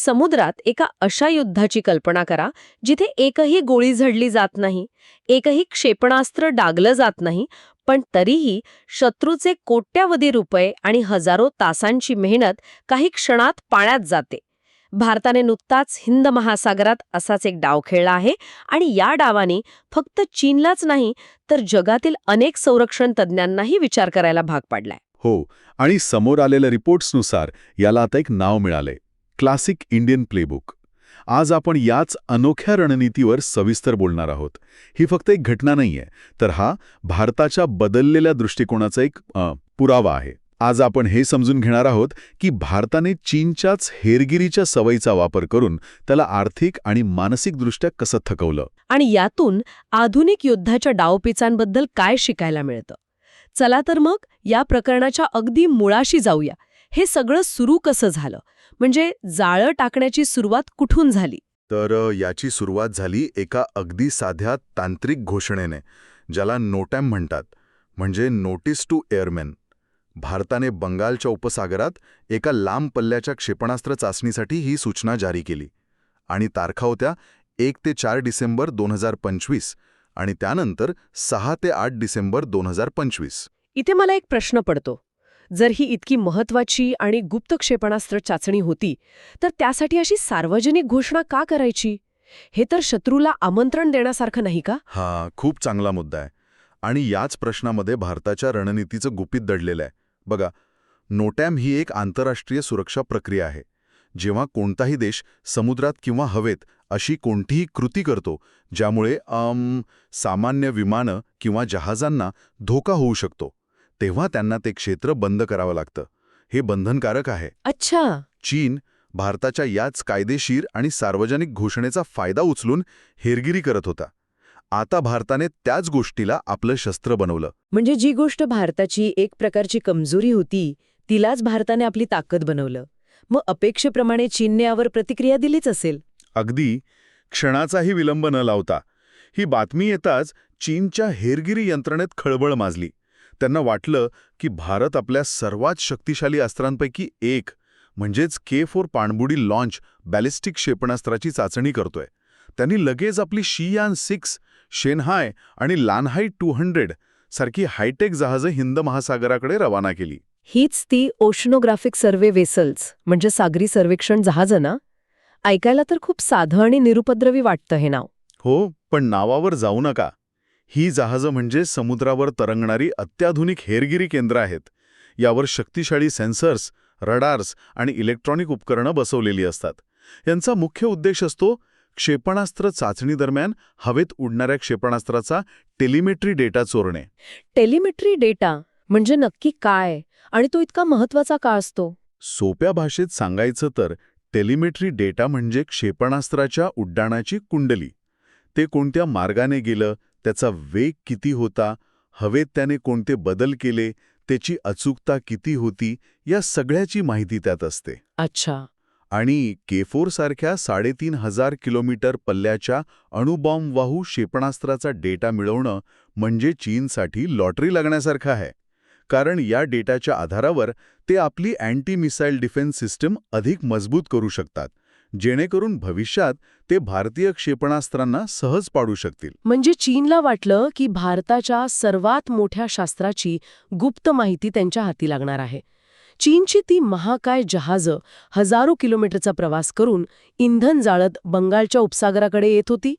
समुद्रात एका अशा युद्धाची कल्पना करा जिथे एकही गोळी झडली जात नाही, एकही क्षेपणास्त्र डागलं जात नाही, पण तरीही शत्रूचे कोट्यावधी रुपये आणि हजारो तासांची मेहनत काही क्षणात पाण्यात जाते. भारताने नुकताच हिंद महासागरात असाच एक डाव खेळला आहे आणि या डावाने फक्त चीनलाच नाही तर जगातील अनेक संरक्षण तज्ज्ञांनाही विचार करायला भाग पाडलाय. हो, आणि समोर आलेल्या रिपोर्ट्सनुसार याला आता एक नाव मिळालंय, क्लासिक इंडियन प्लेबुक. आज आपण याच अनोख्या रणनीतीवर सविस्तर बोलणार आहोत. ही फक्त एक घटना नाहीये, तर हा भारताच्या बदललेल्या दृष्टिकोनाचा एक पुरावा आहे. आज आपण हे समजून घेणार आहोत की भारताने चीनच्याच हेरगिरीच्या सवयीचा वापर करून त्याला आर्थिक आणि मानसिकदृष्ट्या कसं थकवलं. आणि यातून आधुनिक युद्धाच्या डावपेचांबद्दल काय शिकायला मिळतं. चला तर मग या प्रकरणाच्या अगदी मुळाशी जाऊया. हे सगळं सुरू कसं झालं, म्हणजे जाळं टाकण्याची सुरुवात कुठून झाली? तर याची सुरुवात झाली एका अगदी साध्या तांत्रिक घोषणेने, ज्याला नोटॅम म्हणतात, म्हणजे नोटीस टू एअरमॅन. भारताने बंगालच्या उपसागरात एका लांब पल्ल्याच्या क्षेपणास्त्र चाचणीसाठी ही सूचना जारी केली. आणि तारखा होत्या 1 ते 4 डिसेंबर 2025 आणि त्यानंतर 6 ते 8 डिसेंबर 2025. इथे मला एक प्रश्न पडतो. जर ही इतकी महत्वाची आणि गुप्त क्षेपणास्त्र चाचणी होती, तर त्यासाठी अशी सार्वजनिक घोषणा का करायची? हे तर शत्रूला आमंत्रण देण्यासारखं नाही का? हा खूप चांगला मुद्दा आहे. आणि याच प्रश्नामध्ये भारताच्या रणनीतीचं गुपित दडलेलं आहे. बघा, नोटॅम ही एक आंतरराष्ट्रीय सुरक्षा प्रक्रिया आहे. जेव्हा कोणताही देश समुद्रात किंवा हवेत अशी कोणतीही कृती करतो ज्यामुळे सामान्य विमानं किंवा जहाजांना धोका होऊ शकतो, तेव्हा त्यांना ते क्षेत्र बंद करावं लागतं. हे बंधनकारक आहे. अच्छा. चीन भारताच्या याच कायदेशीर आणि सार्वजनिक घोषणेचा फायदा उचलून हेरगिरी करत होता. आता भारताने त्याच गोष्टीला आपलं शस्त्र बनवलं. म्हणजे जी गोष्ट भारताची एक प्रकारची कमजोरी होती, तिलाच भारताने आपली ताकद बनवलं. मग अपेक्षेप्रमाणे चीनने यावर प्रतिक्रिया दिलीच असेल. अगदी क्षणाचाही विलंब न लावता. ही बातमी येताच चीनच्या हेरगिरी यंत्रणेत खळबळ माजली. त्यांना वाटलं की भारत आपल्या सर्वात शक्तिशाली अस्त्रांपैकी एक, म्हणजेच K4 पाणबुडी लॉन्च बॅलिस्टिक क्षेपणास्त्राची चाचणी करतोय. त्यांनी लगेच आपली शियान-6, शेनहाय आणि लानहाई 200 सारखी हायटेक जहाजं हिंद महासागराकडे रवाना केली. हीच ती ओशनोग्राफिक सर्वे वेसल्स, म्हणजे सागरी सर्वेक्षण जहाजं ना? ऐकायला तर खूप साधं आणि निरुपद्रवी वाटतं हे नाव. हो, पण नावावर जाऊ नका. ही जहाजं म्हणजे समुद्रावर तरंगणारी अत्याधुनिक हेरगिरी केंद्र आहेत. यावर शक्तिशाली सेन्सर्स, रडार्स आणि इलेक्ट्रॉनिक उपकरणं बसवलेली असतात. यांचा मुख्य उद्देश असतो क्षेपणास्त्र चाचणी दरम्यान हवेत उडणाऱ्या क्षेपणास्त्राचा टेलिमेट्री डेटा चोरणे. टेलिमेट्री डेटा म्हणजे नक्की काय, आणि तो इतका महत्वाचा का असतो? सोप्या भाषेत सांगायचं तर टेलिमेट्री डेटा म्हणजे क्षेपणास्त्राच्या उड्डाणाची कुंडली. ते कोणत्या मार्गाने गेलं, त्याचा वेग किती होता, हवेत त्याने कोणते बदल केले, त्याची अचूकता किती होती, या सगळ्याची माहिती त्यात असते. अच्छा. आणि K4 सारख्या 3,500 किलोमीटर पल्ल्याच्या अणुबॉम्बवाहू क्षेपणास्त्राचा डेटा मिळवणं म्हणजे चीनसाठी लॉटरी लागण्यासारखं आहे. कारण या डेटाच्या आधारावर ते आपली अँटी मिसाईल डिफेन्स सिस्टम अधिक मजबूत करू शकतात, जेणेकरून भविष्यात ते भारतीय क्षेपणास्त्रांना सहज पाडू शकतील. म्हणजे चीनला वाटलं की भारताच्या सर्वात मोठ्या शास्त्राची गुप्त माहिती त्यांच्या हाती लागणार आहे. चीनची ती महाकाय जहाजं हजारो किलोमीटरचा प्रवास करून इंधन जाळत बंगालच्या उपसागराकडे येत होती.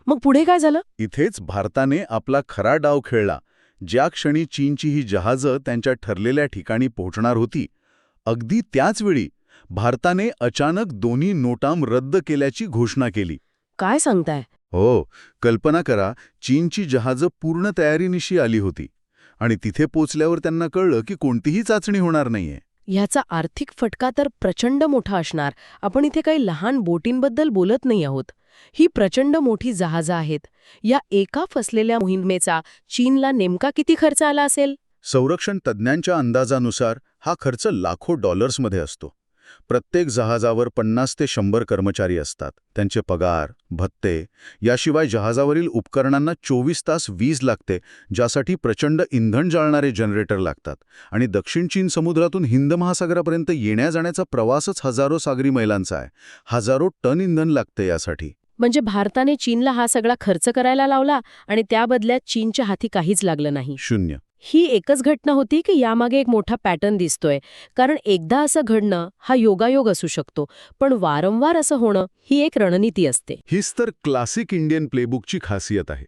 मग पुढे काय झालं? इथेच भारताने आपला खरा डाव खेळला. ज्या क्षणी चीनची ही जहाजं त्यांच्या ठरलेल्या ठिकाणी पोहोचणार होती, अगदी त्याच वेळी भारताने अचानक दोन्ही नोटाम रद्द केल्याची घोषणा केली. काय सांगताय? हो, कल्पना करा, चीनची जहाजं पूर्ण तयारीनिशी आली होती आणि तिथे पोचल्यावर त्यांना कळलं की कोणतीही चाचणी होणार नाहीये. ह्याचा आर्थिक फटका तर प्रचंड मोठा असणार. आपण इथे काही लहान बोटींबद्दल बोलत नाही आहोत. ही प्रचंड मोठी जहाजं आहेत. या एका फसलेल्या मोहिमेचा चीनला नेमका किती खर्च आला असेल? संरक्षण तज्ज्ञांच्या अंदाजानुसार हा खर्च लाखो डॉलर्समध्ये असतो. प्रत्येक जहाजावर 50 ते 100 कर्मचारी असतात. त्यांचे पगार, भत्ते, याशिवाय जहाजावरील उपकरणांना 24 तास वीज लागते, ज्यासाठी प्रचंड इंधन जाळणारे जनरेटर लागतात. आणि दक्षिण चीन समुद्रातून हिंद महासागरापर्यंत येण्या-जाण्याचा प्रवासच हजारो सागरी मैलांचा आहे. हजारो टन इंधन लागते यासाठी. म्हणजे भारताने चीनला हा सगळा खर्च करायला लावला आणि त्या बदल्यात चीनच्या हाती काहीच लागलं नाही. शून्य. ही एकच घटना होती की यामागे एक मोठा पॅटर्न दिसतोय? कारण एकदा असं घडणं हा योगायोग असू शकतो, पण वारंवार असं होणं ही एक रणनीती असते. हीच तर क्लासिक इंडियन प्लेबुकची खासियत आहे.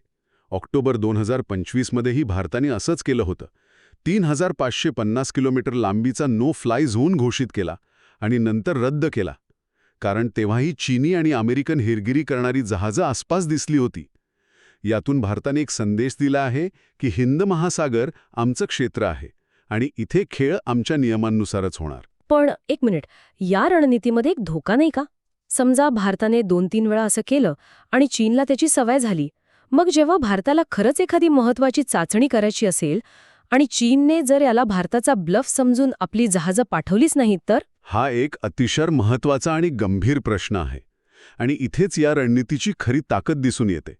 ऑक्टोबर 2025 मध्येही भारताने असंच केलं होतं. 3550 किलोमीटर लांबीचा नो फ्लाय झोन घोषित केला आणि नंतर रद्द केला. कारण तेव्हाही चीनी आणि अमेरिकन हेरगिरी करणारी जहाजं आसपास दिसली होती. यातून भारताने एक संदेश दिला आहे की हिंद महासागर आमचं क्षेत्र आहे आणि इथे खेळ आमच्या नियमांनुसारच होणार. पण एक मिनिट, या रणनीतीमध्ये एक धोका नाही का? समजा भारताने 2-3 वेळा असं केलं आणि चीनला त्याची सवय झाली. मग जेव्हा भारताला खरंच एखादी महत्वाची चाचणी करायची असेल आणि चीनने जर याला भारताचा ब्लफ समजून आपली जहाजं पाठवलीच नाहीत तर? हा एक अतिशय महत्वाचा आणि गंभीर प्रश्न आहे. आणि इथेच या रणनीतीची खरी ताकद दिसून येते.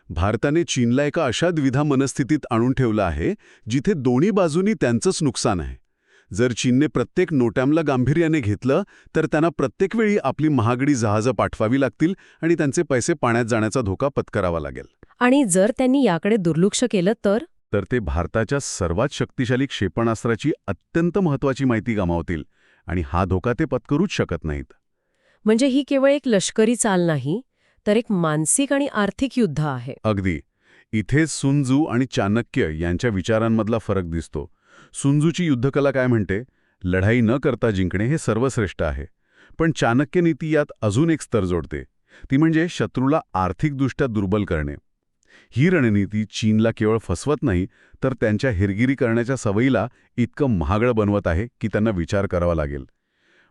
भारताने चीनला एका अशा द्विधा मनस्थितीत आणून ठेवलं आहे जिथे दोन्ही बाजूंनी त्यांचंच नुकसान आहे. जर चीनने प्रत्येक नोटॅमला गांभीर्याने घेतलं तर त्यांना प्रत्येक वेळी आपली महागडी जहाजं पाठवावी लागतील आणि त्यांचे पैसे पाण्यात जाण्याचा धोका पत्करावा लागेल. आणि जर त्यांनी याकडे दुर्लक्ष केलं तर ते भारताच्या सर्वात शक्तिशाली क्षेपणास्त्राची अत्यंत महत्वाची माहिती गमावतील आणि हा धोका ते पत्करूच शकत नाहीत. म्हणजे ही केवळ एक लष्करी चाल नाही, तर एक मानसिक आणि आर्थिक युद्ध आहे. अगदी. इथेच सुन त्झू आणि चाणक्य यांच्या विचारांमधला फरक दिसतो. सुन त्झूची युद्धकला काय म्हणते? लढाई न करता जिंकणे हे सर्वश्रेष्ठ आहे. पण चाणक्य नीती यात अजून एक स्तर जोडते. ती म्हणजे शत्रूला आर्थिकदृष्ट्या दुर्बल करणे. ही रणनीती चीनला केवळ फसवत नाही, तर त्यांच्या हेरगिरी करण्याच्या सवयीला इतकं महागडं बनवत आहे की त्यांना विचार करावा लागेल.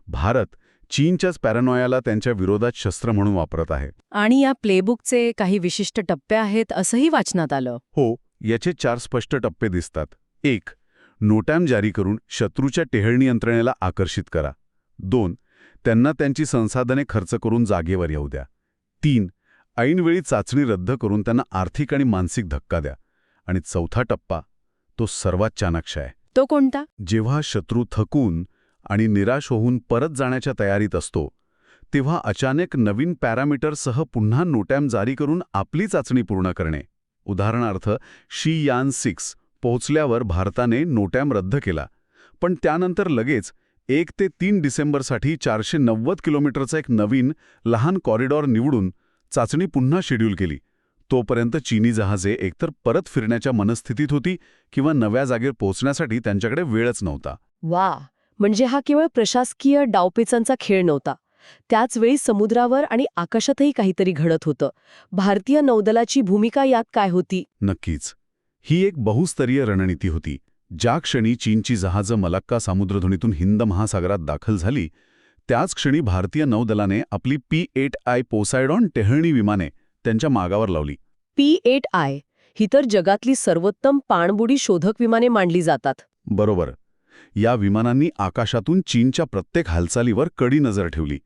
भारत चीनच्याच पॅरानॉयाला त्यांच्या विरोधात शस्त्र म्हणून वापरत आहे. आणि या प्लेबुकचे काही विशिष्ट टप्पे आहेत असंही वाचनात आलं. हो, याचे 4 स्पष्ट टप्पे दिसतात. 1. नोटॅम जारी करून शत्रूच्या टेहळणी यंत्रणेला आकर्षित करा. 2. त्यांना त्यांची संसाधने खर्च करून जागेवर येऊ द्या. 3. ऐनवेळी चाचणी रद्द करून त्यांना आर्थिक आणि मानसिक धक्का द्या. आणि 4था टप्पा, तो सर्वात चाणाक्ष आहे. तो कोणता? जेव्हा शत्रू थकून आणि निराश होऊन परत जाण्याच्या तयारीत असतो, तेव्हा अचानक नवीन पॅरामीटरसह पुन्हा नोटॅम जारी करून आपली चाचणी पूर्ण करणे. उदाहरणार्थ, शी-यान 6 पोहोचल्यावर भारताने नोटॅम रद्द केला, पण त्यानंतर लगेच 1 ते 3 डिसेंबरसाठी 490 किलोमीटरचा एक नवीन लहान कॉरिडॉर निवडून चाचणी पुन्हा शेड्यूल केली. तोपर्यंत चीनी जहाजे एकतर परत फिरण्याच्या मनस्थितीत होती किंवा नव्या जागेवर पोहोचण्यासाठी त्यांच्याकडे वेळच नव्हता. वा, म्हणजे हा केवळ प्रशासकीय डावपेचांचा खेळ नव्हता. त्याचवेळी समुद्रावर आणि आकाशातही काहीतरी घडत होतं. भारतीय नौदलाची भूमिका यात काय होती? नक्कीच. ही एक बहुस्तरीय रणनीती होती. ज्या क्षणी चीनची जहाजं मलक्का सामुद्रधुनीतून हिंद महासागरात दाखल झाली, त्याच क्षणी भारतीय नौदलाने आपली P-8I पोसायडॉन टेहळणी विमाने त्यांच्या मागावर लावली. P-8I ही तर जगातली सर्वोत्तम पाणबुडी शोधक विमाने मानली जातात. बरोबर. या विमानांनी आकाशातून चीनच्या प्रत्येक हालचालीवर कडी नजर ठेवली.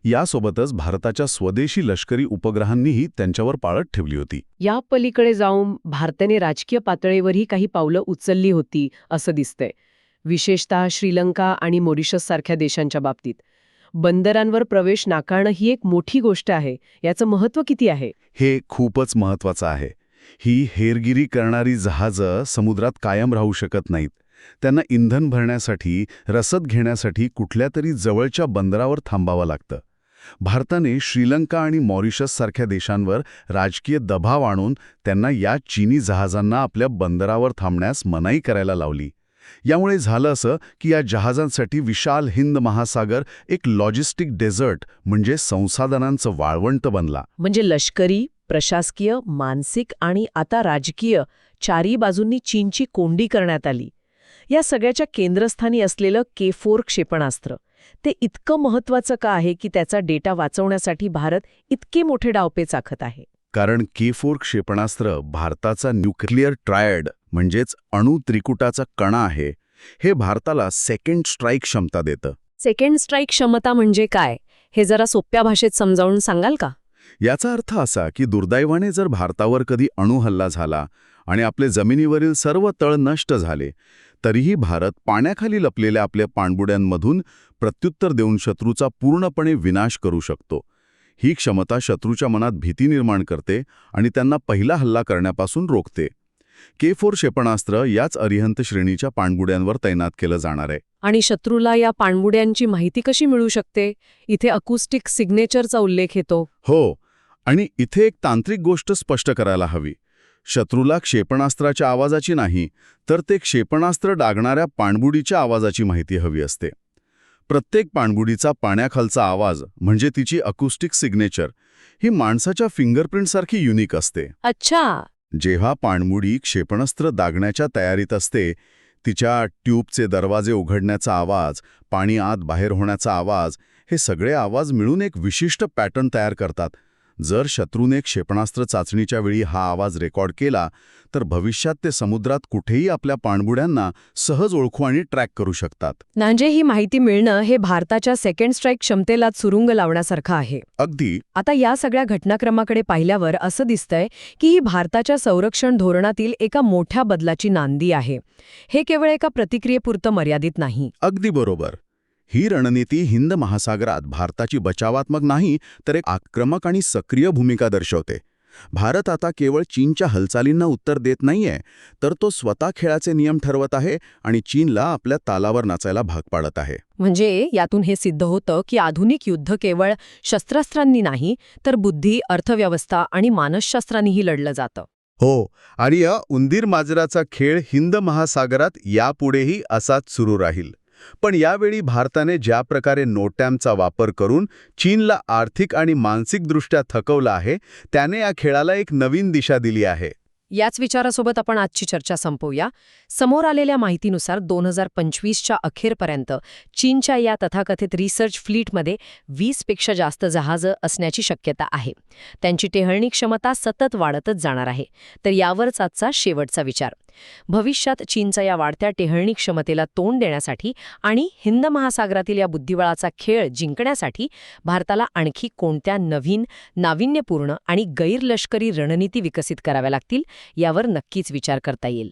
यासोबतच भारताच्या स्वदेशी लष्करी उपग्रहांनीही त्यांच्यावर पाळत ठेवली होती. या पलीकडे जाऊन भारताने राजकीय पातळीवरही काही पावलं उचलली होती असं दिसतंय. विशेषतः श्रीलंका आणि मॉरिशससारख्या देशांच्या बाबतीत. बंदरांवर प्रवेश नाकारणं ही एक मोठी गोष्ट आहे. याचं महत्त्व किती आहे? हे खूपच महत्त्वाचं आहे. ही हेरगिरी करणारी जहाजं समुद्रात कायम राहू शकत नाहीत. त्यांना इंधन भरण्यासाठी, रसद घेण्यासाठी कुठल्या तरी जवळच्या बंदरावर थांबावं लागतं. भारताने श्रीलंका आणि मॉरिशससारख्या देशांवर राजकीय दबाव आणून त्यांना या चीनी जहाजांना आपल्या बंदरावर थांबण्यास मनाई करायला लावली. यामुळे झालं असं की या जहाजांसाठी विशाल हिंद महासागर एक लॉजिस्टिक डेझर्ट म्हणजे संसाधनांचं वाळवंट बनला. म्हणजे लष्करी, प्रशासकीय, मानसिक आणि आता राजकीय चारही बाजूंनी चीनची कोंडी करण्यात आली. या सगळ्याच्या केंद्रस्थानी असलेलं K4 क्षेपणास्त्र, ते इतकं महत्त्वाचं का आहे की त्याचा डेटा वाचवण्यासाठी भारत इतके मोठे डावपेच आखत आहे? कारण K4 क्षेपणास्त्र भारताचा न्यूक्लिअर ट्रायड म्हणजेच अणु त्रिकुटाचा कणा आहे. हे भारताला सेकंड स्ट्राईक क्षमता देतं. सेकंड स्ट्राईक क्षमता म्हणजे काय हे जरा सोप्या भाषेत समजावून सांगाल का? याचा अर्थ असा की दुर्दैवाने जर भारतावर कधी अणुहल्ला झाला आणि आपले जमिनीवरील सर्व तळ नष्ट झाले, तरीही भारत पाण्याखाली लपलेल्या आपल्या पाणबुड्यांमधून प्रत्युत्तर देऊन शत्रूचा पूर्णपणे विनाश करू शकतो. ही क्षमता शत्रूच्या मनात भीती निर्माण करते आणि त्यांना पहिला हल्ला करण्यापासून रोखते. K4 क्षेपणास्त्र याच अरिहंत श्रेणीच्या पाणबुड्यांवर तैनात केलं जाणार आहे. आणि शत्रूला या पाणबुड्यांची माहिती कशी मिळू शकते? इथे अकूस्टिक सिग्नेचरचा उल्लेख येतो. हो, आणि इथे एक तांत्रिक गोष्ट स्पष्ट करायला हवी. शत्रूला क्षेपणास्त्राच्या आवाजाची नाही, तर ते क्षेपणास्त्र डागणाऱ्या पाणबुडीच्या आवाजाची माहिती हवी असते. प्रत्येक पाणबुडीचा पाण्याखालचा आवाज म्हणजे तिची अकूस्टिक सिग्नेचर ही माणसाच्या फिंगरप्रिंटसारखी युनिक असते. अच्छा. जेव्हा पाणबुडी क्षेपणास्त्र दागण्याच्या तयारीत असते, तिच्या ट्यूबचे दरवाजे उघडण्याचा आवाज, पाणी आत बाहेर होण्याचा आवाज, हे सगळे आवाज मिळून एक विशिष्ट पॅटर्न तयार करतात. जर शत्रूने क्षेपणास्त्र चाचणीच्या वेळी हा आवाज रेकॉर्ड केला, तर भविष्यात ते समुद्रात कुठेही आपल्या पाणबुड्यांना सहज ओळखू आणि ट्रॅक करू शकतात. म्हणजे ही माहिती मिळणं हे भारताच्या सेकंड स्ट्राईक क्षमतेलाच सुरुंग लावण्यासारखं आहे. अगदी. आता या सगळ्या घटनाक्रमाकडे पाहिल्यावर असं दिसतंय की ही भारताच्या संरक्षण धोरणातील एका मोठ्या बदलाची नांदी आहे. हे केवळ एका प्रतिक्रियेपुरतं मर्यादित नाही. अगदी बरोबर. ही रणनीती हिंद महासागरात भारताची बचावात्मक नाही, तर एक आक्रमक आणि सक्रिय भूमिका दर्शवते. भारत आता केवळ चीनच्या हालचालींना उत्तर देत नाहीये, तर तो स्वतः खेळाचे नियम ठरवत आहे आणि चीनला आपल्या तालावर नाचायला भाग पाडत आहे. म्हणजे यातून हे सिद्ध होतं की आधुनिक युद्ध केवळ शस्त्रास्त्रांनी नाही, तर बुद्धी, अर्थव्यवस्था आणि मानसशास्त्रांनीही लढलं जातं. हो, आणि या उंदीर मांजराचा खेळ हिंद महासागरात यापुढेही असाच सुरू राहील. पण यावेळी भारताने ज्या प्रकारे नोटॅमचा वापर करून चीनला आर्थिक आणि मानसिकदृष्ट्या थकवलं आहे, त्याने या खेळाला एक नवीन दिशा दिली आहे. याच विचारासोबत आपण आजची चर्चा संपवूया. समोर आलेल्या माहितीनुसार 2025च्या अखेरपर्यंत चीनच्या या तथाकथित रिसर्च फ्लीटमध्ये 20पेक्षा जास्त जहाजं असण्याची शक्यता आहे. त्यांची टेहळणी क्षमता सतत वाढतच जाणार आहे. तर यावरच आजचा शेवटचा विचार. भविष्यात चीनच्या या वाढत्या टेहळणी क्षमतेला तोंड देण्यासाठी आणि हिंद महासागरातील या बुद्धिबळाचा खेळ जिंकण्यासाठी भारताला आणखी कोणत्या नवीन, नाविन्यपूर्ण आणि गैरलष्करी रणनीती विकसित कराव्या लागतील यावर नक्कीच विचार करता येईल.